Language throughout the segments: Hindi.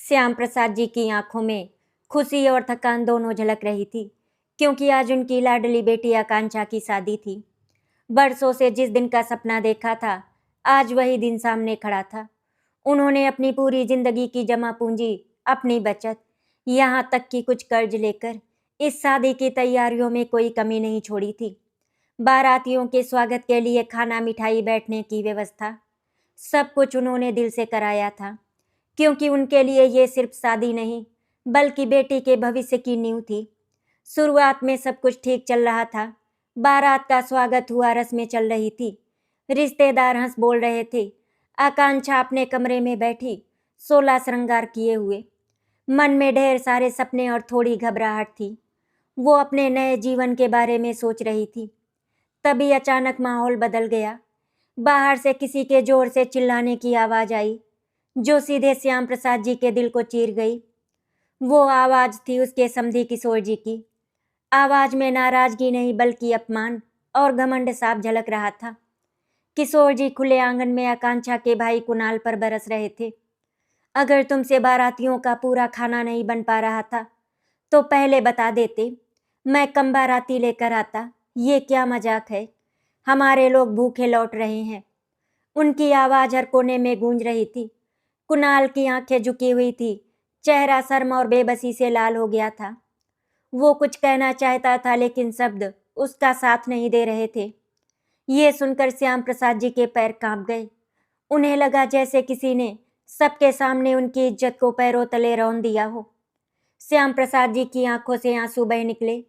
श्याम प्रसाद जी की आंखों में खुशी और थकान दोनों झलक रही थी, क्योंकि आज उनकी लाडली बेटी आकांक्षा की शादी थी। बरसों से जिस दिन का सपना देखा था, आज वही दिन सामने खड़ा था। उन्होंने अपनी पूरी जिंदगी की जमा पूंजी, अपनी बचत, यहाँ तक कि कुछ कर्ज लेकर इस शादी की तैयारियों में कोई कमी नहीं छोड़ी थी। बारातियों के स्वागत के लिए खाना, मिठाई, बैठने की व्यवस्था, सब कुछ उन्होंने दिल से कराया था, क्योंकि उनके लिए ये सिर्फ शादी नहीं, बल्कि बेटी के भविष्य की नींव थी। शुरुआत में सब कुछ ठीक चल रहा था। बारात का स्वागत हुआ, रस्में चल रही थी, रिश्तेदार हंस बोल रहे थे। आकांक्षा अपने कमरे में बैठी, 16 श्रृंगार किए हुए, मन में ढेर सारे सपने और थोड़ी घबराहट थी। वो अपने नए जीवन के बारे में सोच रही थी। तभी अचानक माहौल बदल गया। बाहर से किसी के जोर से चिल्लाने की आवाज आई, जो सीधे श्याम प्रसाद जी के दिल को चीर गई। वो आवाज थी उसके समधी किशोर जी की। आवाज में नाराजगी नहीं, बल्कि अपमान और घमंड साफ झलक रहा था। किशोर जी खुले आंगन में आकांक्षा के भाई कुणाल पर बरस रहे थे। अगर तुमसे बारातियों का पूरा खाना नहीं बन पा रहा था, तो पहले बता देते, मैं कम बाराती लेकर आता। ये क्या मजाक है? हमारे लोग भूखे लौट रहे हैं। उनकी आवाज हर कोने में गूंज रही थी। कुणाल की आंखें झुकी हुई थी, चेहरा शर्म और बेबसी से लाल हो गया था। वो कुछ कहना चाहता था, लेकिन शब्द उसका साथ नहीं दे रहे थे। ये सुनकर श्याम प्रसाद जी के पैर कांप गए। उन्हें लगा जैसे किसी ने सबके सामने उनकी इज्जत को पैरों तले रौंद दिया हो। श्याम प्रसाद जी की आंखों से आंसू बह निकले।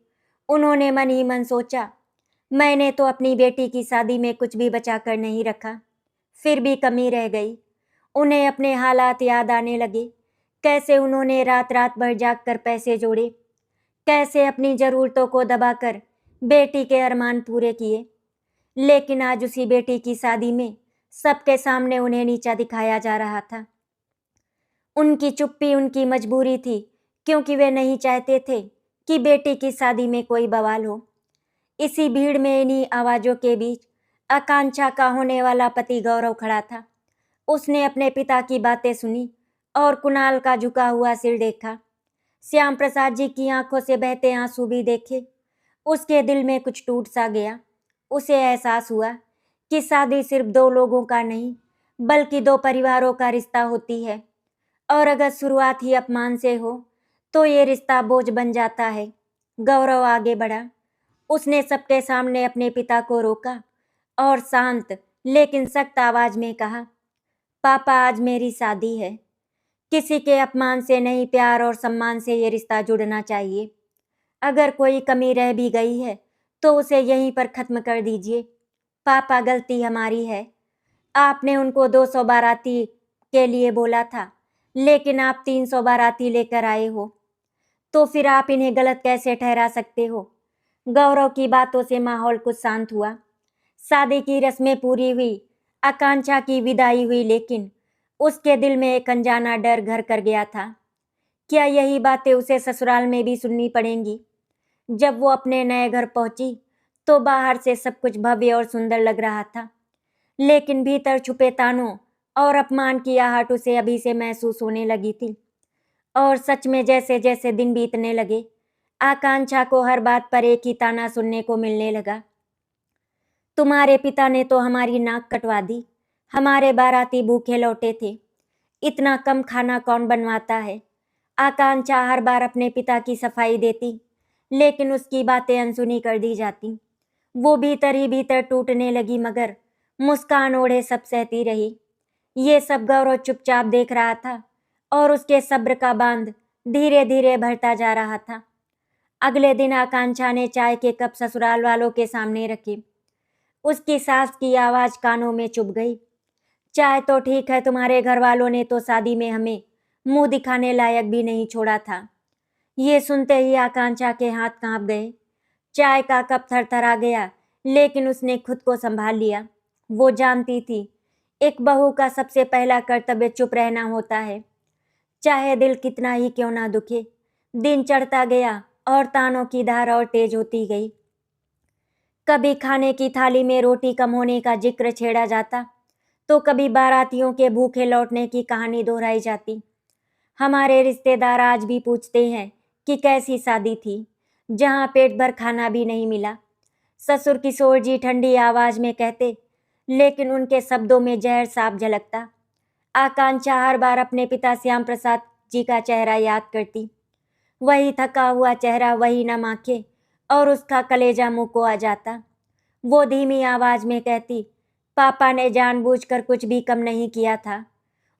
उन्होंने मन ही मन सोचा, मैंने तो अपनी बेटी की शादी में कुछ भी बचा कर नहीं रखा, फिर भी कमी रह गई। उन्हें अपने हालात याद आने लगे। कैसे उन्होंने रात रात भर जागकर पैसे जोड़े, कैसे अपनी ज़रूरतों को दबाकर बेटी के अरमान पूरे किए। लेकिन आज उसी बेटी की शादी में सबके सामने उन्हें नीचा दिखाया जा रहा था। उनकी चुप्पी उनकी मजबूरी थी, क्योंकि वे नहीं चाहते थे कि बेटी की शादी में कोई बवाल हो। इसी भीड़ में, इन्हीं आवाज़ों के बीच, आकांक्षा का होने वाला पति गौरव खड़ा था। उसने अपने पिता की बातें सुनी और कुणाल का झुका हुआ सिर देखा। श्याम प्रसाद जी की आंखों से बहते आंसू भी देखे। उसके दिल में कुछ टूट सा गया। उसे एहसास हुआ कि शादी सिर्फ दो लोगों का नहीं, बल्कि दो परिवारों का रिश्ता होती है, और अगर शुरुआत ही अपमान से हो, तो ये रिश्ता बोझ बन जाता है। गौरव आगे बढ़ा। उसने सबके सामने अपने पिता को रोका और शांत लेकिन सख्त आवाज में कहा, पापा, आज मेरी शादी है। किसी के अपमान से नहीं, प्यार और सम्मान से ये रिश्ता जुड़ना चाहिए। अगर कोई कमी रह भी गई है, तो उसे यहीं पर खत्म कर दीजिए। पापा, गलती हमारी है। आपने उनको 200 बाराती के लिए बोला था, लेकिन आप 300 बाराती लेकर आए हो, तो फिर आप इन्हें गलत कैसे ठहरा सकते हो? गौरव की बातों से माहौल कुछ शांत हुआ। शादी की रस्में पूरी हुई, आकांक्षा की विदाई हुई, लेकिन उसके दिल में एक अनजाना डर घर कर गया था। क्या यही बातें उसे ससुराल में भी सुननी पड़ेंगी? जब वो अपने नए घर पहुंची, तो बाहर से सब कुछ भव्य और सुंदर लग रहा था, लेकिन भीतर छुपे तानों और अपमान की आहट उसे अभी से महसूस होने लगी थी। और सच में, जैसे जैसे दिन बीतने लगे, आकांक्षा को हर बात पर एक ही ताना सुनने को मिलने लगा, तुम्हारे पिता ने तो हमारी नाक कटवा दी। हमारे बाराती भूखे लौटे थे। इतना कम खाना कौन बनवाता है? आकांक्षा हर बार अपने पिता की सफाई देती, लेकिन उसकी बातें अनसुनी कर दी जाती। वो भीतर ही भीतर टूटने लगी, मगर मुस्कान ओढ़े सब सहती रही। ये सब गौरव चुपचाप देख रहा था, और उसके सब्र का बांध धीरे धीरे भरता जा रहा था। अगले दिन आकांक्षा ने चाय के कप ससुराल वालों के सामने रखे। उसकी सास की आवाज कानों में चुभ गई, चाय तो ठीक है, तुम्हारे घर वालों ने तो शादी में हमें मुंह दिखाने लायक भी नहीं छोड़ा था। ये सुनते ही आकांक्षा के हाथ कांप गए। चाय का कप थरथरा गया, लेकिन उसने खुद को संभाल लिया। वो जानती थी, एक बहू का सबसे पहला कर्तव्य चुप रहना होता है, चाहे दिल कितना ही क्यों ना दुखे। दिन चढ़ता गया और तानों की धार और तेज होती गई। कभी खाने की थाली में रोटी कम होने का जिक्र छेड़ा जाता, तो कभी बारातियों के भूखे लौटने की कहानी दोहराई जाती। हमारे रिश्तेदार आज भी पूछते हैं कि कैसी शादी थी, जहाँ पेट भर खाना भी नहीं मिला। ससुर किशोर जी ठंडी आवाज में कहते, लेकिन उनके शब्दों में जहर साफ झलकता। आकांक्षा हर बार अपने पिता श्याम प्रसाद जी का चेहरा याद करती। वही थका हुआ चेहरा, वही नम आंखें, और उसका कलेजा मुंह को आ जाता। वो धीमी आवाज में कहती, पापा ने जानबूझकर कुछ भी कम नहीं किया था।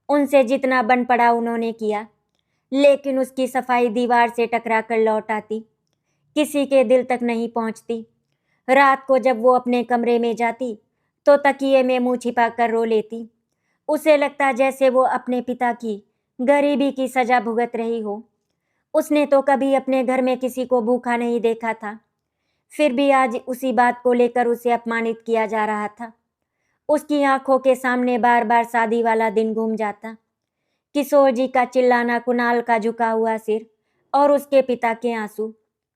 उनसे जितना बन पड़ा उन्होंने किया, लेकिन उसकी सफाई दीवार से टकरा कर लौट आती, किसी के दिल तक नहीं पहुंचती। रात को जब वो अपने कमरे में जाती तो तकिए में मुंह छिपा कर रो लेती। उसे लगता जैसे वो अपने पिता की गरीबी की सजा भुगत रही हो। उसने तो कभी अपने घर में किसी को भूखा नहीं देखा था, फिर भी आज उसी बात को लेकर उसे अपमानित किया जा रहा था। उसकी आंखों के सामने बार बार शादी वाला दिन घूम जाता। किशोर जी का चिल्लाना, कुणाल का झुका हुआ सिर और उसके पिता के आंसू।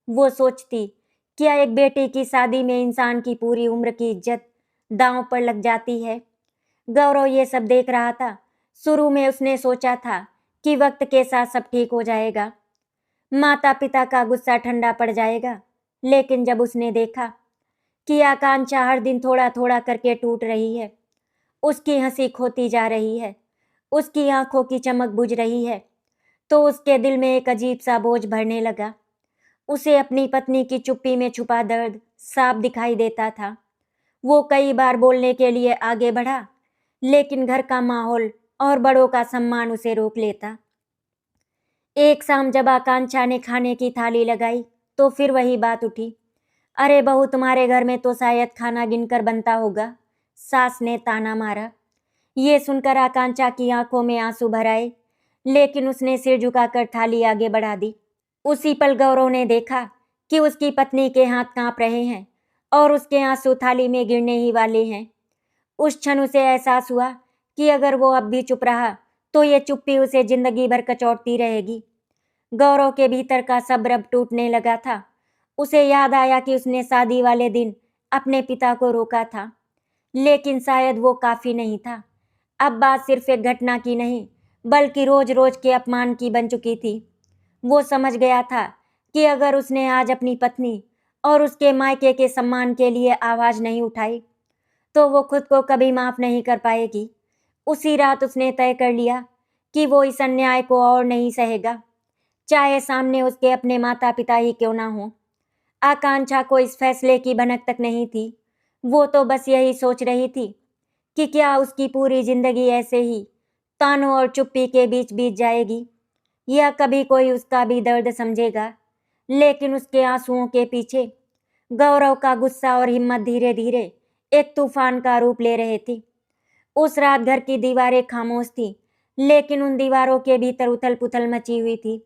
वो सोचती, क्या एक बेटे की शादी में इंसान की पूरी उम्र की इज्जत दांव पर लग जाती है? गौरव ये सब देख रहा था। शुरू में उसने सोचा था कि वक्त के साथ सब ठीक हो जाएगा, माता पिता का गुस्सा ठंडा पड़ जाएगा, लेकिन जब उसने देखा कि आकांक्षा हर दिन थोड़ा थोड़ा करके टूट रही है, उसकी हंसी खोती जा रही है, उसकी आंखों की चमक बुझ रही है, तो उसके दिल में एक अजीब सा बोझ भरने लगा। उसे अपनी पत्नी की चुप्पी में छुपा दर्द साफ दिखाई देता था। वो कई बार बोलने के लिए आगे बढ़ा, लेकिन घर का माहौल और बड़ों का सम्मान उसे रोक लेता। एक शाम जब आकांक्षा ने खाने की थाली लगाई तो फिर वही बात उठी। अरे बहू, तुम्हारे घर में तो शायद खाना गिनकर बनता होगा, सास ने ताना मारा। ये सुनकर आकांक्षा की आंखों में आंसू भर आए, लेकिन उसने सिर झुकाकर थाली आगे बढ़ा दी। उसी पल गौरव ने देखा कि उसकी पत्नी के हाथ कांप रहे हैं और उसके आंसू थाली में गिरने ही वाले हैं। उस क्षण उसे एहसास हुआ कि अगर वो अब भी चुप रहा तो ये चुप्पी उसे जिंदगी भर कचौटती रहेगी। गौरव के भीतर का सब्र अब टूटने लगा था। उसे याद आया कि उसने शादी वाले दिन अपने पिता को रोका था, लेकिन शायद वो काफी नहीं था। अब बात सिर्फ एक घटना की नहीं, बल्कि रोज रोज के अपमान की बन चुकी थी। वो समझ गया था कि अगर उसने आज अपनी पत्नी और उसके मायके के सम्मान के लिए आवाज नहीं उठाई तो वो खुद को कभी माफ नहीं कर पाएगी। उसी रात उसने तय कर लिया कि वो इस अन्याय को और नहीं सहेगा, चाहे सामने उसके अपने माता पिता ही क्यों ना हो। आकांक्षा को इस फैसले की भनक तक नहीं थी। वो तो बस यही सोच रही थी कि क्या उसकी पूरी जिंदगी ऐसे ही तानों और चुप्पी के बीच बीत जाएगी, या कभी कोई उसका भी दर्द समझेगा। लेकिन उसके आंसुओं के पीछे गौरव का गुस्सा और हिम्मत धीरे धीरे एक तूफान का रूप ले रहे थे। उस रात घर की दीवारें खामोश थी, लेकिन उन दीवारों के भीतर उथल पुथल मची हुई थी।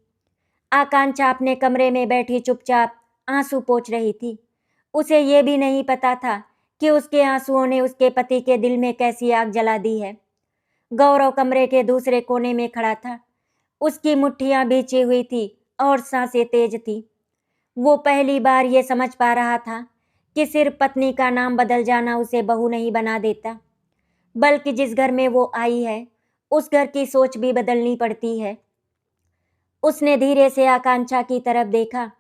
आकांक्षा अपने कमरे में बैठी चुपचाप आंसू पोंछ रही थी। उसे ये भी नहीं पता था कि उसके आंसुओं ने उसके पति के दिल में कैसी आग जला दी है। गौरव कमरे के दूसरे कोने में खड़ा था। उसकी मुट्ठियां भींची हुई थी और सांसें तेज थी। वो पहली बार ये समझ पा रहा था कि सिर्फ पत्नी का नाम बदल जाना उसे बहू नहीं बना देता, बल्कि जिस घर में वो आई है उस घर की सोच भी बदलनी पड़ती है। उसने धीरे से आकांक्षा की तरफ देखा।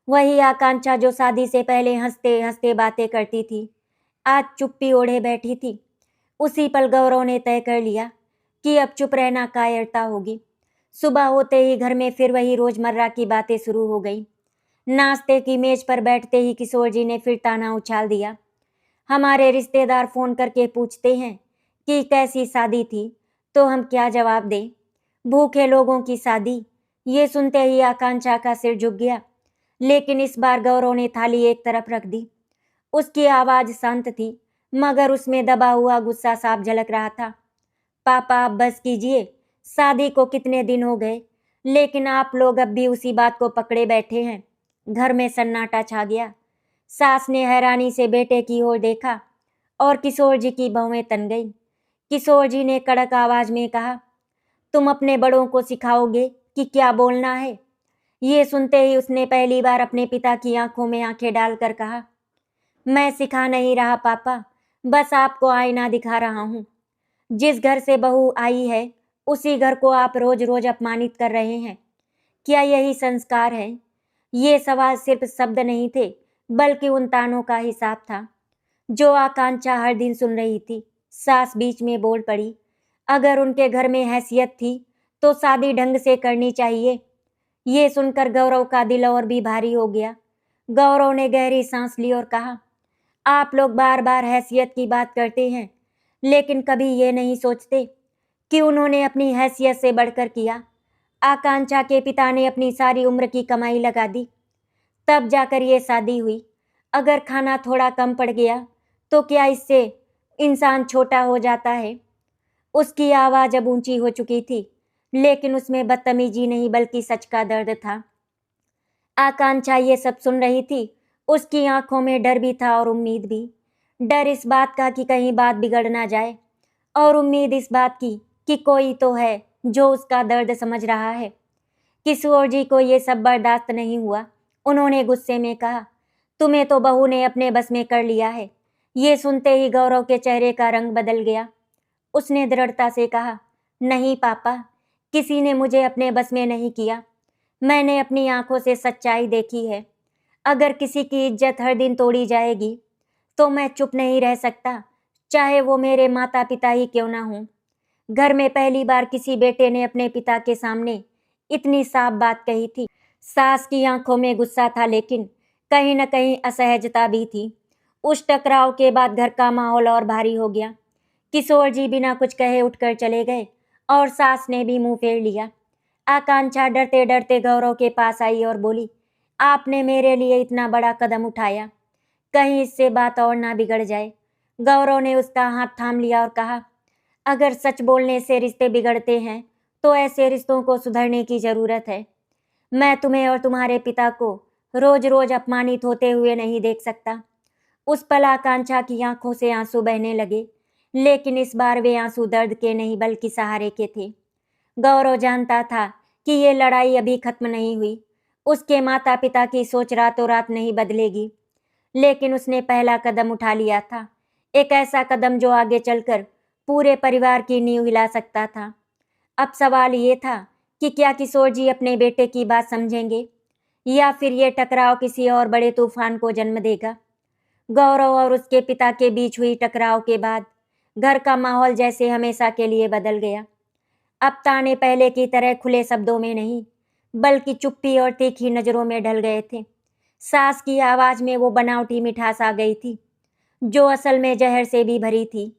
वही आकांक्षा जो शादी से पहले हंसते हंसते बातें करती थी, आज चुप्पी ओढ़े बैठी थी। उसी पल गौरव ने तय कर लिया कि अब चुप रहना कायरता होगी। सुबह होते ही घर में फिर वही रोजमर्रा की बातें शुरू हो गई। नाश्ते की मेज पर बैठते ही किशोर जी ने फिर ताना उछाल दिया। हमारे रिश्तेदार फोन करके पूछते हैं कि कैसी शादी थी, तो हम क्या जवाब दें? भूखे लोगों की शादी। ये सुनते ही आकांक्षा का सिर झुक गया, लेकिन इस बार गौरव ने थाली एक तरफ रख दी। उसकी आवाज शांत थी, मगर उसमें दबा हुआ गुस्सा साफ झलक रहा था। पापा, आप बस कीजिए। शादी को कितने दिन हो गए, लेकिन आप लोग अब भी उसी बात को पकड़े बैठे हैं। घर में सन्नाटा छा गया। सास ने हैरानी से बेटे की ओर देखा और किशोर जी की भौहें तन गईं। किशोर जी ने कड़क आवाज में कहा, तुम अपने बड़ों को सिखाओगे कि क्या बोलना है? ये सुनते ही उसने पहली बार अपने पिता की आंखों में आंखें डालकर कहा, मैं सिखा नहीं रहा पापा, बस आपको आईना दिखा रहा हूँ। जिस घर से बहू आई है उसी घर को आप रोज रोज अपमानित कर रहे हैं। क्या यही संस्कार है? ये सवाल सिर्फ शब्द नहीं थे, बल्कि उन तानों का हिसाब था जो आकांक्षा हर दिन सुन रही थी। सास बीच में बोल पड़ी, अगर उनके घर में हैसियत थी तो शादी ढंग से करनी चाहिए। ये सुनकर गौरव का दिल और भी भारी हो गया। गौरव ने गहरी सांस ली और कहा, आप लोग बार बार हैसियत की बात करते हैं, लेकिन कभी ये नहीं सोचते कि उन्होंने अपनी हैसियत से बढ़कर किया। आकांक्षा के पिता ने अपनी सारी उम्र की कमाई लगा दी, तब जाकर ये शादी हुई। अगर खाना थोड़ा कम पड़ गया तो क्या इससे इंसान छोटा हो जाता है? उसकी आवाज़ अब ऊंची हो चुकी थी, लेकिन उसमें बदतमीजी नहीं बल्कि सच का दर्द था। आकांक्षा ये सब सुन रही थी। उसकी आंखों में डर भी था और उम्मीद भी। डर इस बात का कि कहीं बात बिगड़ ना जाए, और उम्मीद इस बात की कि कोई तो है जो उसका दर्द समझ रहा है। किशोर जी को ये सब बर्दाश्त नहीं हुआ। उन्होंने गुस्से में कहा, तुम्हें तो बहू ने अपने बस में कर लिया है। ये सुनते ही गौरव के चेहरे का रंग बदल गया। उसने दृढ़ता से कहा, नहीं पापा, किसी ने मुझे अपने बस में नहीं किया। मैंने अपनी आंखों से सच्चाई देखी है। अगर किसी की इज्जत हर दिन तोड़ी जाएगी तो मैं चुप नहीं रह सकता, चाहे वो मेरे माता पिता ही क्यों ना हों। घर में पहली बार किसी बेटे ने अपने पिता के सामने इतनी साफ बात कही थी। सास की आंखों में गुस्सा था, लेकिन कहीं न कहीं असहजता भी थी। उस टकराव के बाद घर का माहौल और भारी हो गया। किशोर जी बिना कुछ कहे उठकर चले गए और सास ने भी मुंह फेर लिया। आकांक्षा डरते डरते गौरव के पास आई और बोली, आपने मेरे लिए इतना बड़ा कदम उठाया, कहीं इससे बात और ना बिगड़ जाए। गौरव ने उसका हाथ थाम लिया और कहा, अगर सच बोलने से रिश्ते बिगड़ते हैं तो ऐसे रिश्तों को सुधरने की जरूरत है। मैं तुम्हें और तुम्हारे पिता को रोज रोज अपमानित होते हुए नहीं देख सकता। उस पल आकांक्षा की आंखों से आंसू बहने लगे, लेकिन इस बार वे आंसू दर्द के नहीं बल्कि सहारे के थे। गौरव जानता था कि ये लड़ाई अभी खत्म नहीं हुई। उसके माता पिता की सोच रातों रात नहीं बदलेगी, लेकिन उसने पहला कदम उठा लिया था, एक ऐसा कदम जो आगे चलकर पूरे परिवार की नींव हिला सकता था। अब सवाल ये था कि क्या किशोर जी अपने बेटे की बात समझेंगे, या फिर ये टकराव किसी और बड़े तूफान को जन्म देगा। गौरव और उसके पिता के बीच हुई टकराव के बाद घर का माहौल जैसे हमेशा के लिए बदल गया। अब ताने पहले की तरह खुले शब्दों में नहीं, बल्कि चुप्पी और तीखी नजरों में ढल गए थे। सास की आवाज में वो बनावटी मिठास आ गई थी, जो असल में जहर से भी भरी थी।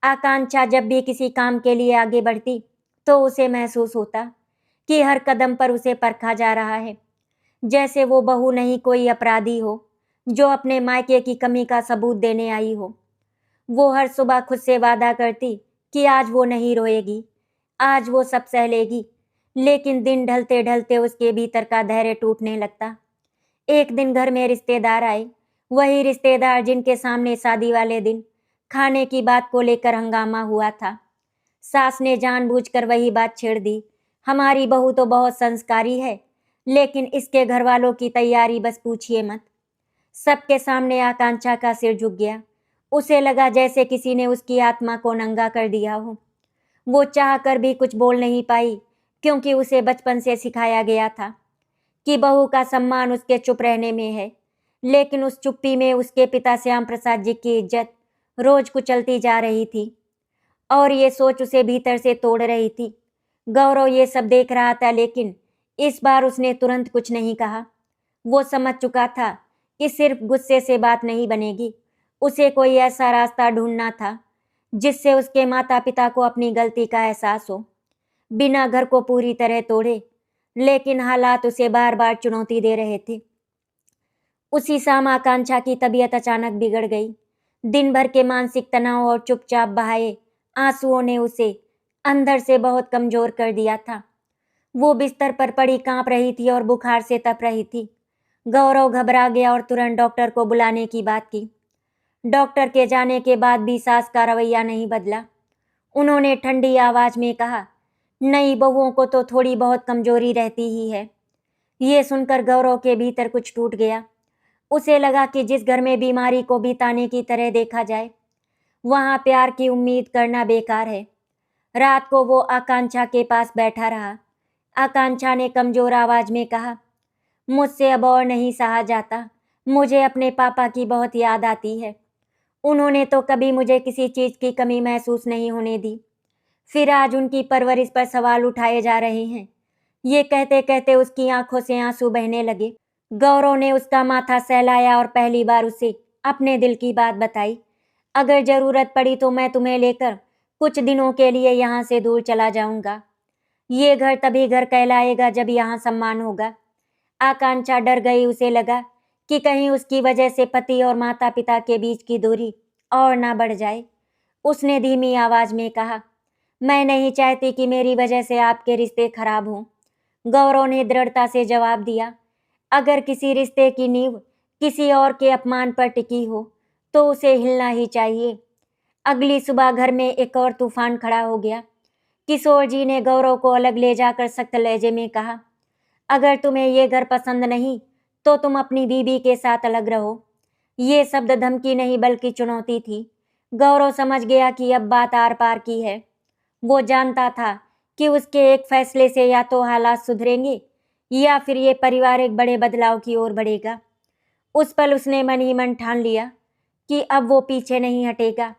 आकांक्षा जब भी किसी काम के लिए आगे बढ़ती तो उसे महसूस होता कि हर कदम पर उसे परखा जा रहा है, जैसे वो बहू नहीं कोई अपराधी हो जो अपने मायके की कमी का सबूत देने आई हो। वो हर सुबह खुद से वादा करती कि आज वो नहीं रोएगी, आज वो सब सह लेगी, लेकिन दिन ढलते ढलते उसके भीतर का धैर्य टूटने लगता। एक दिन घर में रिश्तेदार आए, वही रिश्तेदार जिनके सामने शादी वाले दिन खाने की बात को लेकर हंगामा हुआ था। सास ने जानबूझकर वही बात छेड़ दी, हमारी बहू तो बहुत संस्कारी है, लेकिन इसके घर वालों की तैयारी बस पूछिए मत। सबके सामने आकांक्षा का सिर झुक गया। उसे लगा जैसे किसी ने उसकी आत्मा को नंगा कर दिया हो। वो चाह कर भी कुछ बोल नहीं पाई, क्योंकि उसे बचपन से सिखाया गया था कि बहू का सम्मान उसके चुप रहने में है। लेकिन उस चुप्पी में उसके पिता श्याम प्रसाद जी की इज्जत रोज कुचलती जा रही थी, और ये सोच उसे भीतर से तोड़ रही थी। गौरव ये सब देख रहा था, लेकिन इस बार उसने तुरंत कुछ नहीं कहा। वो समझ चुका था कि सिर्फ गुस्से से बात नहीं बनेगी। उसे कोई ऐसा रास्ता ढूंढना था जिससे उसके माता पिता को अपनी गलती का एहसास हो, बिना घर को पूरी तरह तोड़े। लेकिन हालात उसे बार बार चुनौती दे रहे थे। उसी शाम आकांक्षा की तबीयत अचानक बिगड़ गई। दिन भर के मानसिक तनाव और चुपचाप बहाए आंसुओं ने उसे अंदर से बहुत कमजोर कर दिया था। वो बिस्तर पर पड़ी कांप रही थी और बुखार से तप रही थी। गौरव घबरा गया और तुरंत डॉक्टर को बुलाने की बात की। डॉक्टर के जाने के बाद भी सास का रवैया नहीं बदला। उन्होंने ठंडी आवाज में कहा, नई बहुओं को तो थोड़ी बहुत कमजोरी रहती ही है। ये सुनकर गौरव के भीतर कुछ टूट गया। उसे लगा कि जिस घर में बीमारी को भी ताने की तरह देखा जाए, वहां प्यार की उम्मीद करना बेकार है। रात को वो आकांक्षा के पास बैठा रहा। आकांक्षा ने कमजोर आवाज में कहा, मुझसे अब और नहीं सहा जाता। मुझे अपने पापा की बहुत याद आती है। उन्होंने तो कभी मुझे किसी चीज की कमी महसूस नहीं होने दी, फिर आज उनकी परवरिश पर सवाल उठाए जा रहे हैं। ये कहते कहते उसकी आंखों से आंसू बहने लगे। गौरव ने उसका माथा सहलाया और पहली बार उसे अपने दिल की बात बताई। अगर जरूरत पड़ी तो मैं तुम्हें लेकर कुछ दिनों के लिए यहाँ से दूर चला जाऊंगा। ये घर तभी घर कहलाएगा जब यहाँ सम्मान होगा। आकांक्षा डर गई। उसे लगा कि कहीं उसकी वजह से पति और माता पिता के बीच की दूरी और ना बढ़ जाए। उसने धीमी आवाज में कहा, मैं नहीं चाहती कि मेरी वजह से आपके रिश्ते खराब हों। गौरव ने दृढ़ता से जवाब दिया, अगर किसी रिश्ते की नींव किसी और के अपमान पर टिकी हो तो उसे हिलना ही चाहिए। अगली सुबह घर में एक और तूफान खड़ा हो गया। किशोर जी ने गौरव को अलग ले जाकर सख्त लहजे में कहा, अगर तुम्हें ये घर पसंद नहीं तो तुम अपनी बीबी के साथ अलग रहो। ये शब्द धमकी नहीं बल्कि चुनौती थी। गौरव समझ गया कि अब बात आर पार की है। वो जानता था कि उसके एक फैसले से या तो हालात सुधरेंगे या फिर ये परिवार एक बड़े बदलाव की ओर बढ़ेगा। उस पल उसने मन ही मन ठान लिया कि अब वो पीछे नहीं हटेगा,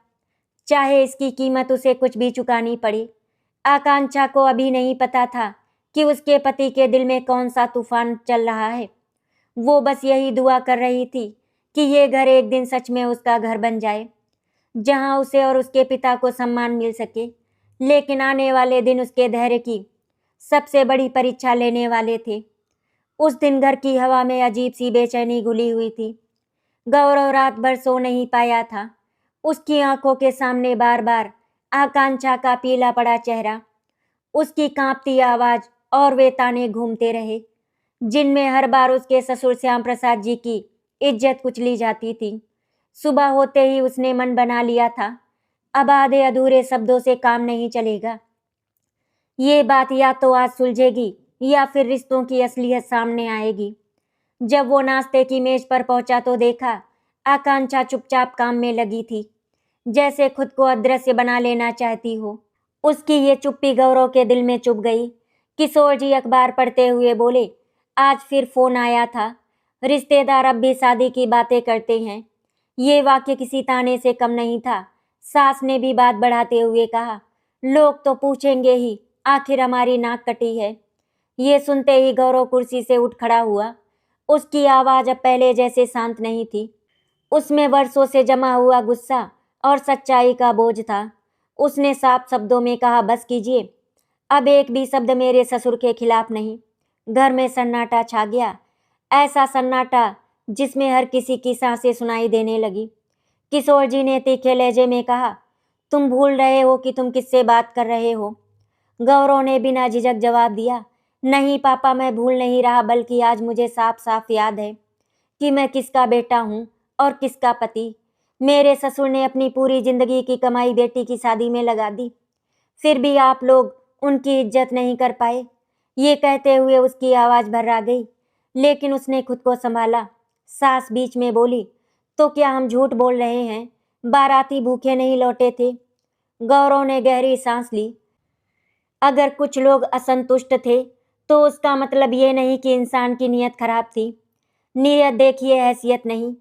चाहे इसकी कीमत उसे कुछ भी चुकानी पड़े। आकांक्षा को अभी नहीं पता था कि उसके पति के दिल में कौन सा तूफान चल रहा है। वो बस यही दुआ कर रही थी कि ये घर एक दिन सच में उसका घर बन जाए, जहां उसे और उसके पिता को सम्मान मिल सके। लेकिन आने वाले दिन उसके धैर्य की सबसे बड़ी परीक्षा लेने वाले थे। उस दिन घर की हवा में अजीब सी बेचैनी घुली हुई थी। गौरव रात भर सो नहीं पाया था। उसकी आंखों के सामने बार बार आकांक्षा का पीला पड़ा चेहरा, उसकी कांपती आवाज और वे ताने घूमते रहे जिनमें हर बार उसके ससुर श्याम प्रसाद जी की इज्जत कुचली जाती थी। सुबह होते ही उसने मन बना लिया था, अब आधे अधूरे शब्दों से काम नहीं चलेगा। ये बात या तो आज सुलझेगी या फिर रिश्तों की असलियत सामने आएगी। जब वो नाश्ते की मेज पर पहुंचा तो देखा आकांक्षा चुपचाप काम में लगी थी, जैसे खुद को अदृश्य बना लेना चाहती हो। उसकी ये चुप्पी गौरव के दिल में चुभ गई। किशोर जी अखबार पढ़ते हुए बोले, आज फिर फोन आया था। रिश्तेदार अब भी शादी की बातें करते हैं। ये वाक्य किसी ताने से कम नहीं था। सास ने भी बात बढ़ाते हुए कहा, लोग तो पूछेंगे ही आखिर हमारी नाक कटी है। ये सुनते ही गौरव कुर्सी से उठ खड़ा हुआ। उसकी आवाज अब पहले जैसे शांत नहीं थी। उसमें वर्षों से जमा हुआ गुस्सा और सच्चाई का बोझ था। उसने साफ शब्दों में कहा, बस कीजिए, अब एक भी शब्द मेरे ससुर के खिलाफ नहीं। घर में सन्नाटा छा गया, ऐसा सन्नाटा जिसमें हर किसी की सांसें सुनाई देने लगी। किशोर जी ने तीखे लहजे में कहा, तुम भूल रहे हो कि तुम किससे बात कर रहे हो। गौरव ने बिना झिझक जवाब दिया, नहीं पापा, मैं भूल नहीं रहा, बल्कि आज मुझे साफ साफ याद है कि मैं किसका बेटा हूँ और किसका पति। मेरे ससुर ने अपनी पूरी जिंदगी की कमाई बेटी की शादी में लगा दी, फिर भी आप लोग उनकी इज्जत नहीं कर पाए। ये कहते हुए उसकी आवाज भर्रा गई, लेकिन उसने खुद को संभाला। सास बीच में बोली, तो क्या हम झूठ बोल रहे हैं? बाराती भूखे नहीं लौटे थे। गौरव ने गहरी सांस ली। अगर कुछ लोग असंतुष्ट थे तो उसका मतलब ये नहीं कि इंसान की नीयत खराब थी। नीयत देखिए, हैसियत नहीं।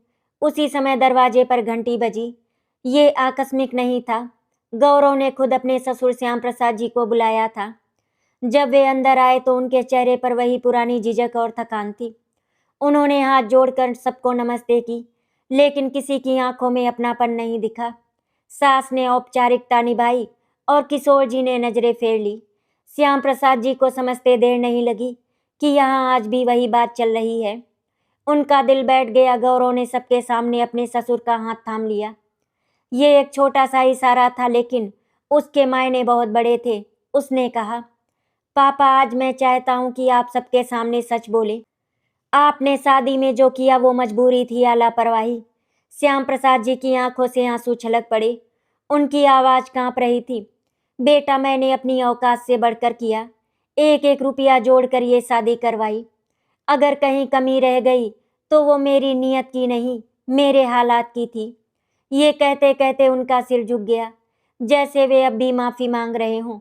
उसी समय दरवाजे पर घंटी बजी। ये आकस्मिक नहीं था। गौरव ने खुद अपने ससुर श्याम प्रसाद जी को बुलाया था। जब वे अंदर आए तो उनके चेहरे पर वही पुरानी झिझक और थकान थी। उन्होंने हाथ जोड़कर सबको नमस्ते की, लेकिन किसी की आंखों में अपनापन नहीं दिखा। सास ने औपचारिकता निभाई और किशोर जी ने नजरें फेर ली। श्याम प्रसाद जी को समझते देर नहीं लगी कि यहाँ आज भी वही बात चल रही है। उनका दिल बैठ गया। गौरव ने सबके सामने अपने ससुर का हाथ थाम लिया। ये एक छोटा सा इशारा था, लेकिन उसके मायने बहुत बड़े थे। उसने कहा, पापा, आज मैं चाहता हूँ कि आप सबके सामने सच बोलें। आपने शादी में जो किया वो मजबूरी थी या लापरवाही? श्याम प्रसाद जी की आंखों से आंसू छलक पड़े। उनकी आवाज कांप रही थी। बेटा, मैंने अपनी औकात से बढ़कर किया। एक एक रुपया जोड़कर ये शादी करवाई। अगर कहीं कमी रह गई तो वो मेरी नीयत की नहीं, मेरे हालात की थी। ये कहते कहते उनका सिर झुक गया। जैसे वे अब भी माफ़ी मांग रहे हों।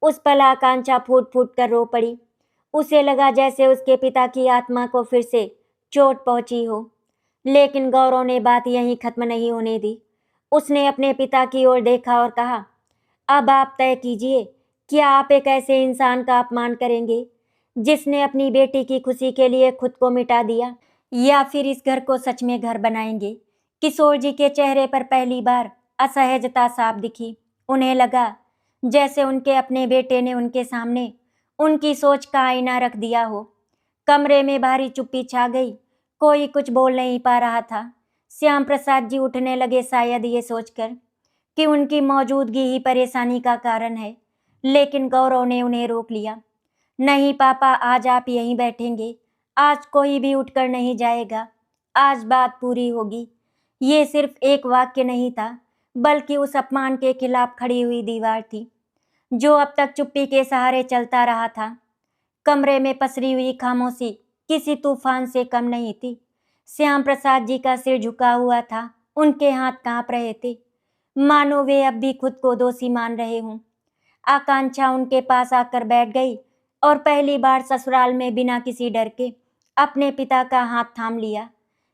उस पल आकांक्षा फूट फूट कर रो पड़ी। उसे लगा जैसे उसके पिता की आत्मा को फिर से चोट पहुंची हो। लेकिन गौरव ने बात यहीं खत्म नहीं होने दी। उसने अपने पिता की ओर देखा और कहा, अब आप तय कीजिए, क्या आप एक ऐसे इंसान का अपमान करेंगे जिसने अपनी बेटी की खुशी के लिए खुद को मिटा दिया, या फिर इस घर को सच में घर बनाएंगे? किशोर जी के चेहरे पर पहली बार असहजता साफ दिखी। उन्हें लगा जैसे उनके अपने बेटे ने उनके सामने उनकी सोच का आईना रख दिया हो। कमरे में भारी चुप्पी छा गई। कोई कुछ बोल नहीं पा रहा था। श्याम प्रसाद जी उठने लगे, शायद ये सोचकर कि उनकी मौजूदगी ही परेशानी का कारण है। लेकिन गौरव ने उन्हें रोक लिया। नहीं पापा, आज आप यहीं बैठेंगे। आज कोई भी उठकर नहीं जाएगा। आज बात पूरी होगी। ये सिर्फ एक वाक्य नहीं था, बल्कि उस अपमान के खिलाफ खड़ी हुई दीवार थी, जो अब तक चुप्पी के सहारे चलता रहा था। कमरे में पसरी हुई खामोशी किसी तूफान से कम नहीं थी। श्याम प्रसाद जी का सिर झुका हुआ था। उनके हाथ कांप रहे थे, मानो वे अब भी खुद को दोषी मान रहे हों। आकांक्षा उनके पास आकर बैठ गई और पहली बार ससुराल में बिना किसी डर के अपने पिता का हाथ थाम लिया।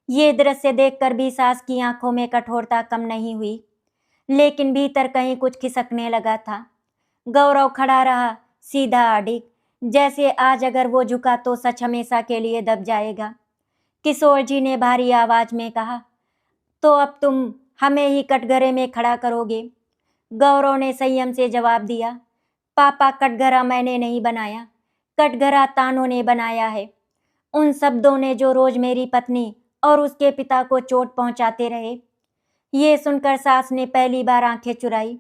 ये दृश्य देखकर भी सास की आंखों में कठोरता कम नहीं हुई, लेकिन भीतर कहीं कुछ खिसकने लगा था। गौरव खड़ा रहा, सीधा अडिग, जैसे आज अगर वो झुका तो सच हमेशा के लिए दब जाएगा। किशोर जी ने भारी आवाज में कहा, तो अब तुम हमें ही कटघरे में खड़ा करोगे? गौरव ने संयम से जवाब दिया, पापा, कटघरा मैंने नहीं बनाया, कटघरा तानों ने बनाया है। उन शब्दों ने जो रोज मेरी पत्नी और उसके पिता को चोट पहुंचाते रहे। ये सुनकर सास ने पहली बार आंखें चुराई।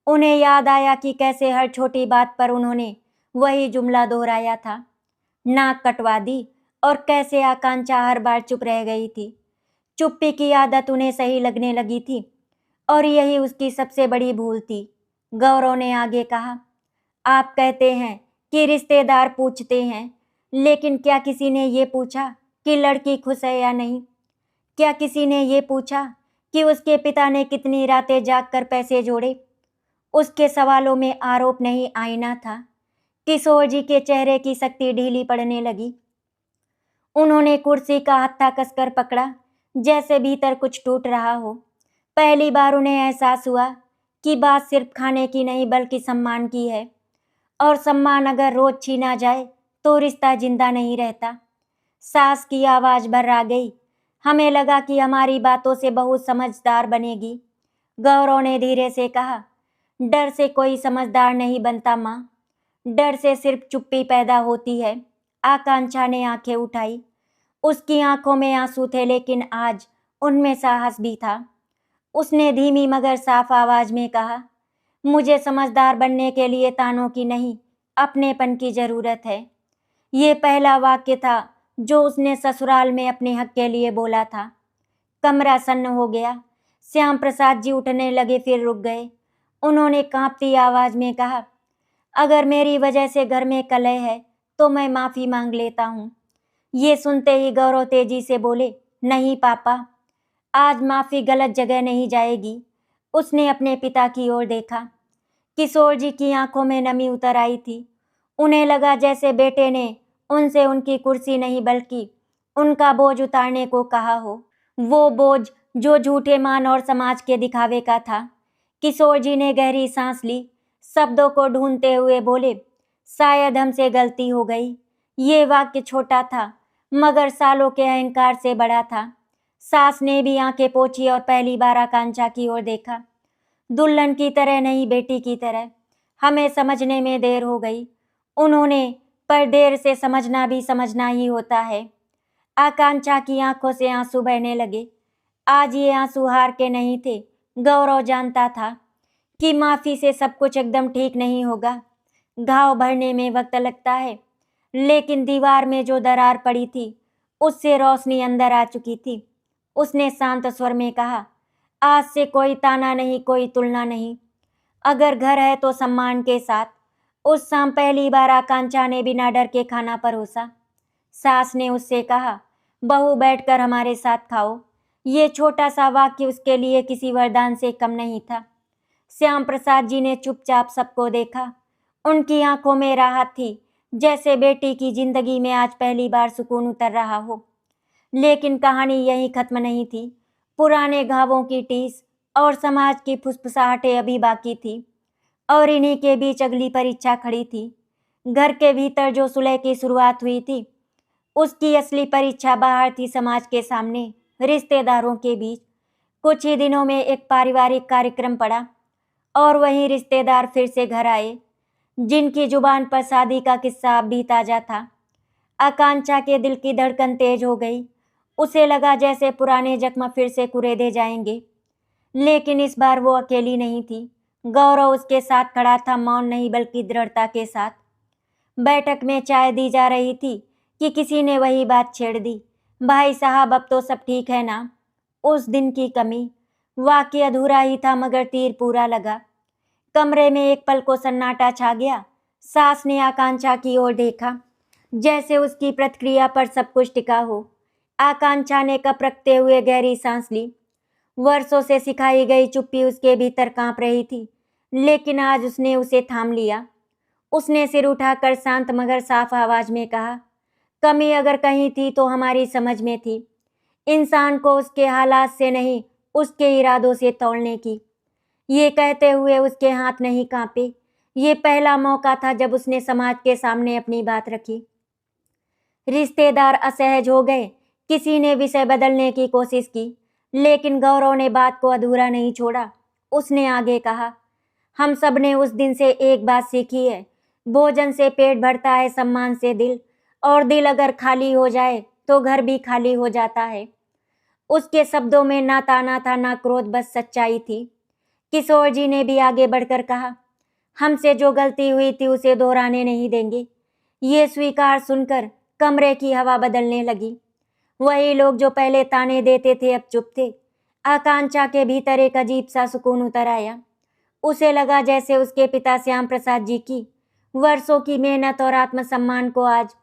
उन्हें याद आया कि कैसे हर छोटी बात पर उन्होंने वही जुमला दोहराया था, नाक कटवा दी, और कैसे आकांक्षा हर बार चुप रह गई थी। चुप्पी की आदत उन्हें सही लगने लगी थी, और यही उसकी सबसे बड़ी भूल थी। गौरव ने आगे कहा, आप कहते हैं कि रिश्तेदार पूछते हैं, लेकिन क्या किसी ने ये पूछा कि लड़की खुश है या नहीं? क्या किसी ने ये पूछा कि उसके पिता ने कितनी रातें जागकर पैसे जोड़े? उसके सवालों में आरोप नहीं, आईना था। किशोर जी के चेहरे की शक्ति ढीली पड़ने लगी। उन्होंने कुर्सी का हत्था कसकर पकड़ा, जैसे भीतर कुछ टूट रहा हो। पहली बार उन्हें एहसास हुआ कि बात सिर्फ खाने की नहीं बल्कि सम्मान की है, और सम्मान अगर रोज छीना जाए तो रिश्ता जिंदा नहीं रहता। सास की आवाज भर्रा गई, हमें लगा कि हमारी बातों से बहू समझदार बनेगी। गौरव ने धीरे से कहा, डर से कोई समझदार नहीं बनता माँ, डर से सिर्फ चुप्पी पैदा होती है। आकांक्षा ने आंखें उठाई। उसकी आंखों में आंसू थे, लेकिन आज उनमें साहस भी था। उसने धीमी मगर साफ आवाज में कहा, मुझे समझदार बनने के लिए तानों की नहीं, अपनेपन की जरूरत है। ये पहला वाक्य था जो उसने ससुराल में अपने हक के लिए बोला था। कमरा सन्न हो गया। श्याम प्रसाद जी उठने लगे, फिर रुक गए। उन्होंने कांपती आवाज में कहा, अगर मेरी वजह से घर में कलह है तो मैं माफी मांग लेता हूँ। ये सुनते ही गौरव तेजी से बोले, नहीं पापा, आज माफी गलत जगह नहीं जाएगी। उसने अपने पिता की ओर देखा। किशोर जी की आंखों में नमी उतर आई थी। उन्हें लगा जैसे बेटे ने उनसे उनकी कुर्सी नहीं बल्कि उनका बोझ उतारने को कहा हो, वो बोझ जो झूठे मान और समाज के दिखावे का था। किशोर जी ने गहरी सांस ली, शब्दों को ढूंढते हुए बोले, शायद हमसे गलती हो गई। ये वाक्य छोटा था, मगर सालों के अहंकार से बड़ा था। सास ने भी आंखें पोंछी और पहली बार आकांक्षा की ओर देखा। दुल्हन की तरह नहीं, बेटी की तरह। हमें समझने में देर हो गई, उन्होंने, पर देर से समझना भी समझना ही होता है। आकांक्षा की आंखों से आंसू बहने लगे। आज ये आंसू हार के नहीं थे। गौरव जानता था कि माफी से सब कुछ एकदम ठीक नहीं होगा। घाव भरने में वक्त लगता है, लेकिन दीवार में जो दरार पड़ी थी उससे रोशनी अंदर आ चुकी थी। उसने शांत स्वर में कहा, आज से कोई ताना नहीं, कोई तुलना नहीं। अगर घर है तो सम्मान के साथ। उस शाम पहली बार आकांक्षा ने बिना डर के खाना परोसा। सास ने उससे कहा, बहू बैठकर हमारे साथ खाओ। ये छोटा सा वाक्य उसके लिए किसी वरदान से कम नहीं था। श्याम प्रसाद जी ने चुपचाप सबको देखा। उनकी आंखों में राहत थी, जैसे बेटी की जिंदगी में आज पहली बार सुकून उतर रहा हो। लेकिन कहानी यहीं खत्म नहीं थी। पुराने घावों की टीस और समाज की फुसफुसाहटें अभी बाकी थी, और इन्हीं के बीच अगली परीक्षा खड़ी थी। घर के भीतर जो सुलह की शुरुआत हुई थी, उसकी असली परीक्षा बाहर थी, समाज के सामने, रिश्तेदारों के बीच। कुछ ही दिनों में एक पारिवारिक कार्यक्रम पड़ा और वहीं रिश्तेदार फिर से घर आए, जिनकी जुबान पर शादी का किस्सा अब भी ताजा था। आकांक्षा के दिल की धड़कन तेज हो गई। उसे लगा जैसे पुराने जख्म फिर से कुरेदे जाएंगे। लेकिन इस बार वो अकेली नहीं थी। गौरव उसके साथ खड़ा था, मौन नहीं बल्कि दृढ़ता के साथ। बैठक में चाय दी जा रही थी कि किसी ने वही बात छेड़ दी, भाई साहब अब तो सब ठीक है ना? उस दिन की कमी, वाक्य अधूरा ही था मगर तीर पूरा लगा। कमरे में एक पल को सन्नाटा छा गया। सास ने आकांक्षा की ओर देखा, जैसे उसकी प्रतिक्रिया पर सब कुछ टिका हो। आकांक्षा ने कप रखते हुए गहरी सांस ली। वर्षों से सिखाई गई चुप्पी उसके भीतर कांप रही थी, लेकिन आज उसने उसे थाम लिया। उसने सिर उठाकर शांत मगर साफ आवाज में कहा, कमी अगर कहीं थी तो हमारी समझ में थी। इंसान को उसके हालात से नहीं, उसके इरादों से तोड़ने की। ये कहते हुए उसके हाथ नहीं कांपे। ये पहला मौका था जब उसने समाज के सामने अपनी बात रखी। रिश्तेदार असहज हो गए। किसी ने विषय बदलने की कोशिश की, लेकिन गौरव ने बात को अधूरा नहीं छोड़ा। उसने आगे कहा, हम सब ने उस दिन से एक बात सीखी है, भोजन से पेट भरता है, सम्मान से दिल, और दिल अगर खाली हो जाए तो घर भी खाली हो जाता है। उसके शब्दों में ना ताना था ना क्रोध, बस सच्चाई थी। किशोर जी ने भी आगे बढ़कर कहा, हमसे जो गलती हुई थी उसे दोहराने नहीं देंगे। ये स्वीकार सुनकर कमरे की हवा बदलने लगी। वही लोग जो पहले ताने देते थे अब चुप थे। आकांक्षा के भीतर एक अजीब सा सुकून उतर आया। उसे लगा जैसे उसके पिता श्याम प्रसाद जी की वर्षों की मेहनत और आत्मसम्मान को आज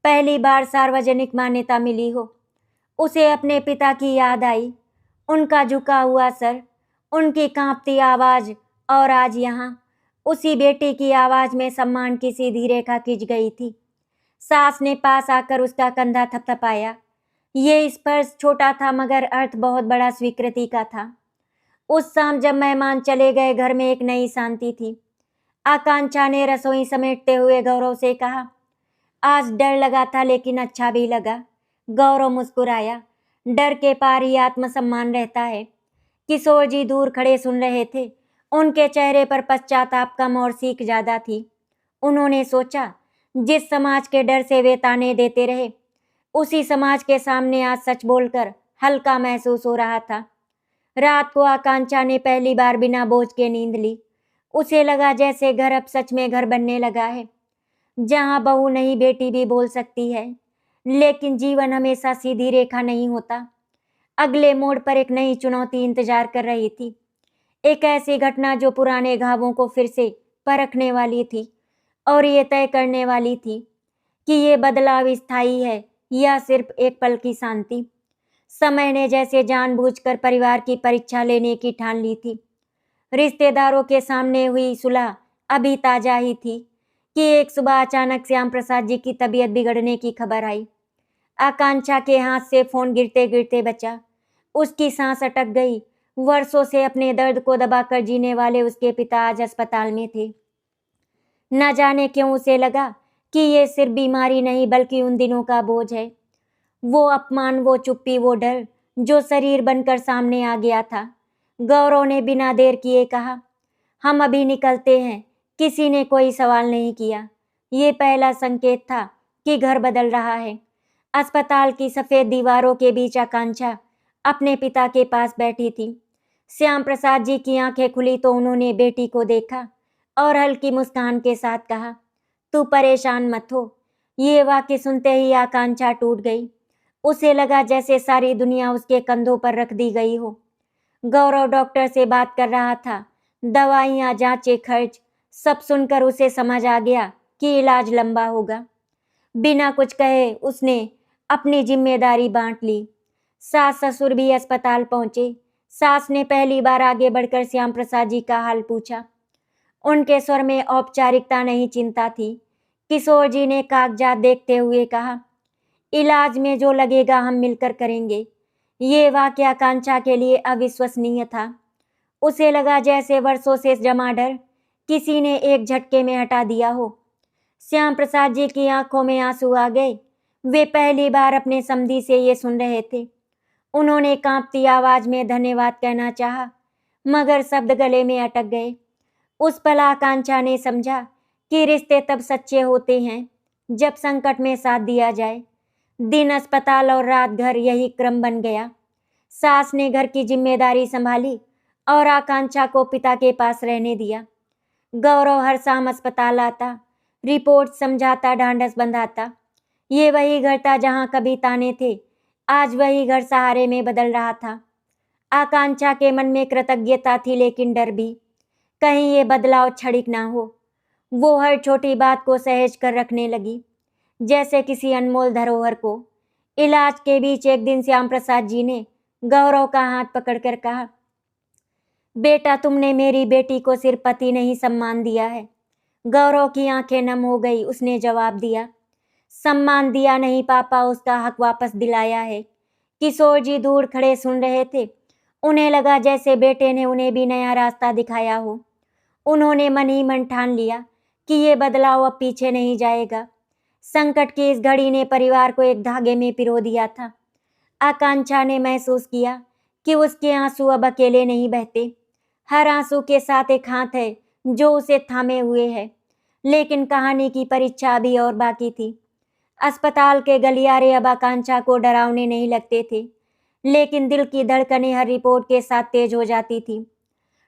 पहली बार सार्वजनिक मान्यता मिली हो। उसे अपने पिता की याद आई, उनका झुका हुआ सर, उनकी कांपती आवाज, और आज यहाँ उसी बेटी की आवाज में सम्मान की सीधी रेखा खिंच गई थी। सास ने पास आकर उसका कंधा थपथपाया। ये स्पर्श छोटा था मगर अर्थ बहुत बड़ा स्वीकृति का था। उस शाम जब मेहमान चले गए, घर में एक नई शांति थी। आकांक्षा ने रसोई समेटते हुए गौरव से कहा, आज डर लगा था लेकिन अच्छा भी लगा। गौरव मुस्कुराया। डर के पार ही आत्मसम्मान रहता है। किशोर जी दूर खड़े सुन रहे थे। उनके चेहरे पर पश्चाताप कम और सीख ज्यादा थी। उन्होंने सोचा, जिस समाज के डर से वे ताने देते रहे, उसी समाज के सामने आज सच बोलकर हल्का महसूस हो रहा था। रात को आकांक्षा ने पहली बार बिना बोझ के नींद ली। उसे लगा जैसे घर अब सच में घर बनने लगा है, जहां बहू नहीं बेटी भी बोल सकती है। लेकिन जीवन हमेशा सीधी रेखा नहीं होता। अगले मोड़ पर एक नई चुनौती इंतजार कर रही थी। एक ऐसी घटना जो पुराने घावों को फिर से परखने वाली थी और ये तय करने वाली थी कि ये बदलाव स्थायी है या सिर्फ एक पल की शांति। समय ने जैसे जानबूझकर परिवार की परीक्षा लेने की ठान ली थी। रिश्तेदारों के सामने हुई सुलह अभी ताजा ही थी कि एक सुबह अचानक श्याम प्रसाद जी की तबीयत बिगड़ने की खबर आई। आकांक्षा के हाथ से फोन गिरते गिरते बचा। उसकी सांस अटक गई। वर्षों से अपने दर्द को दबाकर जीने वाले उसके पिता आज अस्पताल में थे। न जाने क्यों उसे लगा कि ये सिर्फ बीमारी नहीं बल्कि उन दिनों का बोझ है। वो अपमान, वो चुप्पी, वो डर जो शरीर बनकर सामने आ गया था। गौरव ने बिना देर किए कहा, हम अभी निकलते हैं। किसी ने कोई सवाल नहीं किया। ये पहला संकेत था कि घर बदल रहा है। अस्पताल की सफेद दीवारों के बीच आकांक्षा अपने पिता के पास बैठी थी। श्याम प्रसाद जी की आंखें खुली तो उन्होंने बेटी को देखा और हल्की मुस्कान के साथ कहा, तू परेशान मत हो। ये वाक्य सुनते ही आकांक्षा टूट गई। उसे लगा जैसे सारी दुनिया उसके कंधों पर रख दी गई हो। गौरव डॉक्टर से बात कर रहा था। दवाइयाँ, जांचें, खर्च, सब सुनकर उसे समझ आ गया कि इलाज लंबा होगा। बिना कुछ कहे उसने अपनी जिम्मेदारी बांट ली। सास ससुर भी अस्पताल पहुंचे। सास ने पहली बार आगे बढ़कर श्याम प्रसाद जी का हाल पूछा। उनके स्वर में औपचारिकता नहीं, चिंता थी। किशोर जी ने कागजात देखते हुए कहा, इलाज में जो लगेगा हम मिलकर करेंगे। ये वाकया आकांक्षा के लिए अविश्वसनीय था। उसे लगा जैसे वर्षों से जमा डर किसी ने एक झटके में हटा दिया हो। श्याम प्रसाद जी की आंखों में आंसू आ गए। वे पहली बार अपने समधी से ये सुन रहे थे। उन्होंने कांपती आवाज में धन्यवाद कहना चाहा, मगर शब्द गले में अटक गए। उस पल आकांक्षा ने समझा कि रिश्ते तब सच्चे होते हैं जब संकट में साथ दिया जाए। दिन अस्पताल और रात घर, यही क्रम बन गया। सास ने घर की जिम्मेदारी संभाली और आकांक्षा को पिता के पास रहने दिया। गौरव हर शाम अस्पताल आता, रिपोर्ट समझाता, ढांढस बंधाता। ये वही घर था जहां कभी ताने थे, आज वही घर सहारे में बदल रहा था। आकांक्षा के मन में कृतज्ञता थी, लेकिन डर भी, कहीं ये बदलाव क्षणिक ना हो। वो हर छोटी बात को सहेज कर रखने लगी, जैसे किसी अनमोल धरोहर को। इलाज के बीच एक दिन श्याम प्रसाद जी ने गौरव का हाथ पकड़कर कहा, बेटा, तुमने मेरी बेटी को सिर्फ पति नहीं सम्मान दिया है। गौरव की आंखें नम हो गई। उसने जवाब दिया, सम्मान दिया नहीं पापा, उसका हक वापस दिलाया है। किशोर जी दूर खड़े सुन रहे थे। उन्हें लगा जैसे बेटे ने उन्हें भी नया रास्ता दिखाया हो। उन्होंने मन ही मन ठान लिया कि ये बदलाव अब पीछे नहीं जाएगा। संकट की इस घड़ी ने परिवार को एक धागे में पिरो दिया था। आकांक्षा ने महसूस किया कि उसके आंसू अब अकेले नहीं बहते। हर आंसू के साथ एक हाथ है जो उसे थामे हुए है। लेकिन कहानी की परीक्षा अभी और बाकी थी। अस्पताल के गलियारे अब आकांक्षा को डरावने नहीं लगते थे, लेकिन दिल की धड़कनें हर रिपोर्ट के साथ तेज हो जाती थी।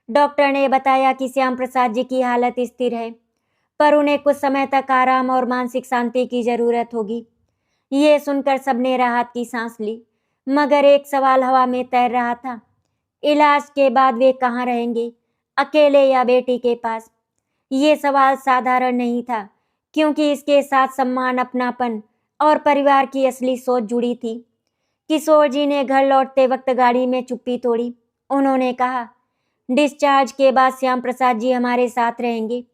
डॉक्टर ने बताया कि श्याम प्रसाद जी की हालत स्थिर है, पर उन्हें कुछ समय तक आराम और मानसिक शांति की जरूरत होगी। ये सुनकर सबने राहत की सांस ली, मगर एक सवाल हवा में तैर रहा था, इलाज के बाद वे कहाँ रहेंगे, अकेले या बेटी के पास? ये सवाल साधारण नहीं था, क्योंकि इसके साथ सम्मान, अपनापन और परिवार की असली सोच जुड़ी थी। किशोर जी ने घर लौटते वक्त गाड़ी में चुप्पी तोड़ी। उन्होंने कहा, डिस्चार्ज के बाद श्याम प्रसाद जी हमारे साथ रहेंगे।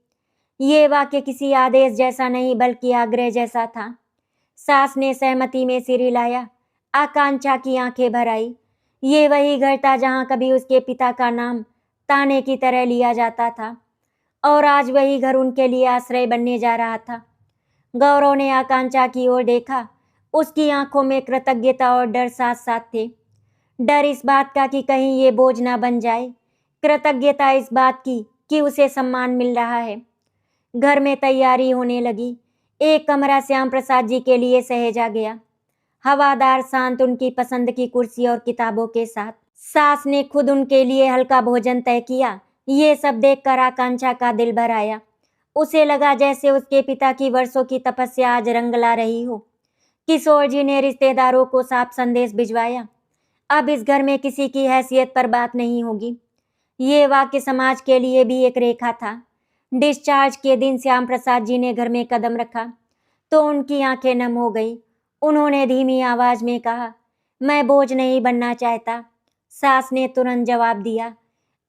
ये वाक्य किसी आदेश जैसा नहीं, बल्कि आग्रह जैसा था। सास ने सहमति में सिर हिलाया। आकांक्षा की आंखें भर आई। ये वही घर था जहां कभी उसके पिता का नाम ताने की तरह लिया जाता था, और आज वही घर उनके लिए आश्रय बनने जा रहा था। गौरव ने आकांक्षा की ओर देखा। उसकी आंखों में कृतज्ञता और डर साथ साथ थे। डर इस बात का कि कहीं ये बोझ ना बन जाए, कृतज्ञता इस बात की कि उसे सम्मान मिल रहा है। घर में तैयारी होने लगी। एक कमरा श्याम प्रसाद जी के लिए सहेजा गया, हवादार, शांत, उनकी पसंद की कुर्सी और किताबों के साथ। सास ने खुद उनके लिए हल्का भोजन तय किया। ये सब देखकर आकांक्षा का दिल भर आया। उसे लगा जैसे उसके पिता की वर्षों की तपस्या आज रंग ला रही हो। किशोर जी ने रिश्तेदारों को साफ संदेश भिजवाया, अब इस घर में किसी की हैसियत पर बात नहीं होगी। ये वाक्य समाज के लिए भी एक रेखा था। डिस्चार्ज के दिन श्याम प्रसाद जी ने घर में कदम रखा तो उनकी आंखें नम हो गई। उन्होंने धीमी आवाज में कहा, मैं बोझ नहीं बनना चाहता। सास ने तुरंत जवाब दिया,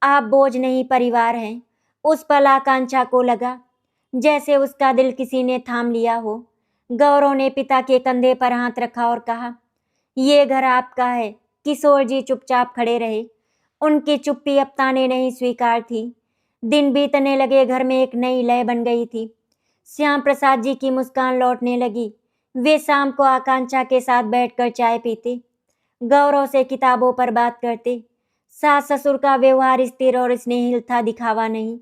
आप बोझ नहीं, परिवार हैं। उस पल आकांक्षा को लगा जैसे उसका दिल किसी ने थाम लिया हो। गौरव ने पिता के कंधे पर हाथ रखा और कहा, ये घर आपका है। किशोर जी चुपचाप खड़े रहे। उनकी चुप्पी अब ताने नहीं, स्वीकार थी। दिन बीतने लगे, घर में एक नई लय बन गई थी। श्याम प्रसाद जी की मुस्कान लौटने लगी। वे शाम को आकांक्षा के साथ बैठकर चाय पीते, गौरव से किताबों पर बात करते। सास ससुर का व्यवहार स्थिर और स्नेहिल था, दिखावा नहीं।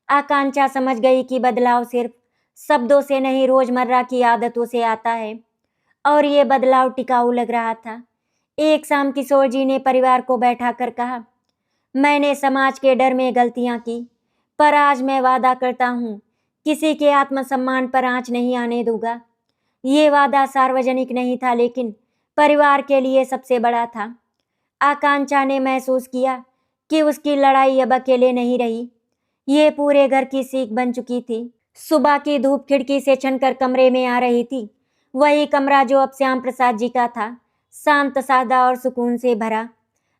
आकांक्षा समझ गई कि बदलाव सिर्फ शब्दों से नहीं, रोजमर्रा की आदतों से आता है, और ये बदलाव टिकाऊ लग रहा था। एक शाम किशोर जी ने परिवार को बैठाकर कहा, मैंने समाज के डर में गलतियां की, पर आज मैं वादा करता हूँ किसी के आत्मसम्मान पर आंच नहीं आने दूंगा। ये वादा सार्वजनिक नहीं था, लेकिन परिवार के लिए सबसे बड़ा था। आकांक्षा ने महसूस किया कि उसकी लड़ाई अब अकेले नहीं रही, ये पूरे घर की सीख बन चुकी थी। सुबह की धूप खिड़की से छनकर कमरे में आ रही थी। वही कमरा जो अब श्याम प्रसाद जी का था, शांत, सादा और सुकून से भरा।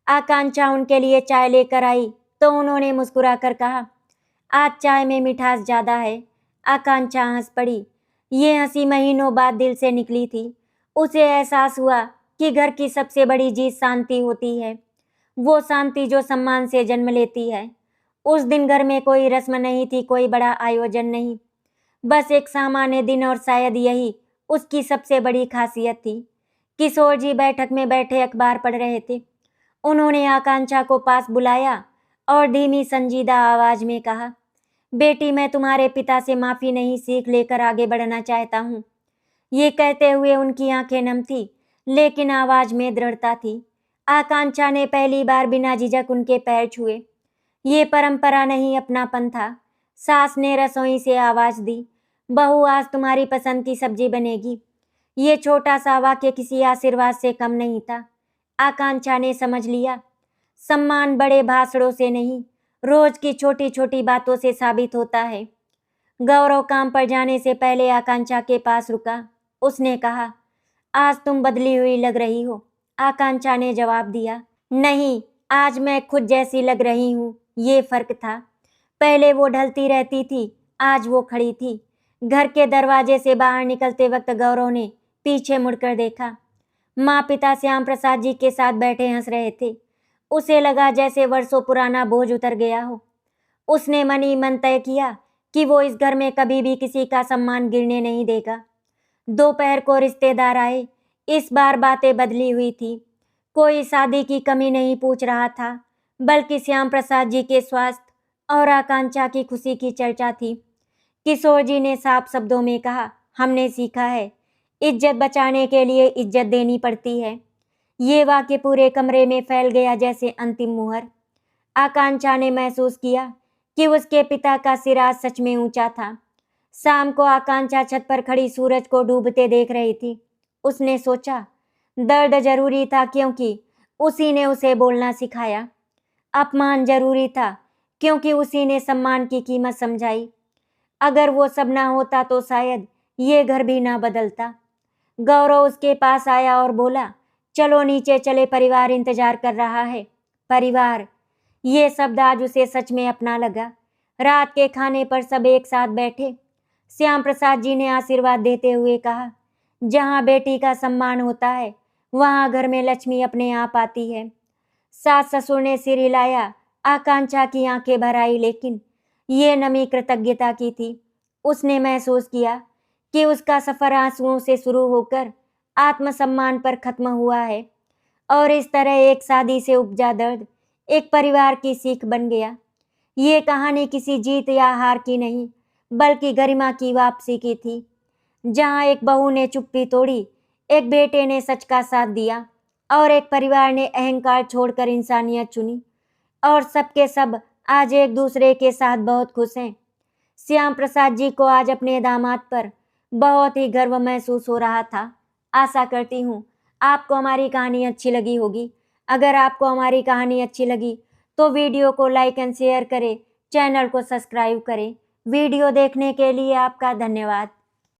आकांक्षा उनके लिए चाय लेकर आई तो उन्होंने मुस्कुराकर कहा, आज चाय में मिठास ज़्यादा है। आकांक्षा हंस पड़ी। ये हंसी महीनों बाद दिल से निकली थी। उसे एहसास हुआ कि घर की सबसे बड़ी जीत शांति होती है, वो शांति जो सम्मान से जन्म लेती है। उस दिन घर में कोई रस्म नहीं थी, कोई बड़ा आयोजन नहीं, बस एक सामान्य दिन, और शायद यही उसकी सबसे बड़ी खासियत थी। किशोर जी बैठक में बैठे अखबार पढ़ रहे थे। उन्होंने आकांक्षा को पास बुलाया और धीमी संजीदा आवाज में कहा, बेटी, मैं तुम्हारे पिता से माफ़ी नहीं, सीख लेकर आगे बढ़ना चाहता हूँ। ये कहते हुए उनकी आंखें नम थी, लेकिन आवाज में दृढ़ता थी। आकांक्षा ने पहली बार बिना झिझक उनके पैर छुए। ये परंपरा नहीं, अपनापन था। सास ने रसोई से आवाज दी, बहू, आज तुम्हारी पसंद की सब्जी बनेगी। ये छोटा सा वाक्य किसी आशीर्वाद से कम नहीं था। आकांक्षा ने समझ लिया, सम्मान बड़े भाषणों से नहीं, रोज की छोटी छोटी बातों से साबित होता है। गौरव काम पर जाने से पहले आकांक्षा के पास रुका। उसने कहा, आज तुम बदली हुई लग रही हो। आकांक्षा ने जवाब दिया, नहीं, आज मैं खुद जैसी लग रही हूँ। ये फर्क था। पहले वो ढलती रहती थी, आज वो खड़ी थी। घर के दरवाजे से बाहर निकलते वक्त गौरव ने पीछे मुड़कर देखा। माँ पिता श्याम प्रसाद जी के साथ बैठे हंस रहे थे। उसे लगा जैसे वर्षों पुराना बोझ उतर गया हो। उसने मन ही मन तय किया कि वो इस घर में कभी भी किसी का सम्मान गिरने नहीं देगा। दोपहर को रिश्तेदार आए। इस बार बातें बदली हुई थी। कोई शादी की कमी नहीं पूछ रहा था, बल्कि श्याम प्रसाद जी के स्वास्थ्य और आकांक्षा की खुशी की चर्चा थी। किशोर जी ने साफ शब्दों में कहा, हमने सीखा है, इज्जत बचाने के लिए इज्जत देनी पड़ती है। ये वाक्य पूरे कमरे में फैल गया जैसे अंतिम मुहर। आकांक्षा ने महसूस किया कि उसके पिता का सिर आज सच में ऊंचा था। शाम को आकांक्षा छत पर खड़ी सूरज को डूबते देख रही थी। उसने सोचा, दर्द जरूरी था क्योंकि उसी ने उसे बोलना सिखाया। अपमान जरूरी था क्योंकि उसी ने सम्मान की कीमत समझाई। अगर वो सब ना होता तो शायद ये घर भी ना बदलता। गौरव उसके पास आया और बोला, चलो नीचे चले, परिवार इंतजार कर रहा है। परिवार, ये शब्द आज उसे सच में अपना लगा। रात के खाने पर सब एक साथ बैठे। श्याम प्रसाद जी ने आशीर्वाद देते हुए कहा, जहाँ बेटी का सम्मान होता है वहाँ घर में लक्ष्मी अपने आप आती है। सास ससुर ने सिर हिलाया। आकांक्षा की आंखें भर आई, लेकिन ये नमी कृतज्ञता की थी। उसने महसूस किया कि उसका सफर आंसुओं से शुरू होकर आत्मसम्मान पर खत्म हुआ है, और इस तरह एक शादी से उपजा दर्द एक परिवार की सीख बन गया। ये कहानी किसी जीत या हार की नहीं, बल्कि गरिमा की वापसी की थी, जहाँ एक बहू ने चुप्पी तोड़ी, एक बेटे ने सच का साथ दिया, और एक परिवार ने अहंकार छोड़कर इंसानियत चुनी, और सबके सब आज एक दूसरे के साथ बहुत खुश हैं। श्याम प्रसाद जी को आज अपने दामाद पर बहुत ही गर्व महसूस हो रहा था। आशा करती हूँ आपको हमारी कहानी अच्छी लगी होगी। अगर आपको हमारी कहानी अच्छी लगी तो वीडियो को लाइक एंड शेयर करें, चैनल को सब्सक्राइब करें। वीडियो देखने के लिए आपका धन्यवाद।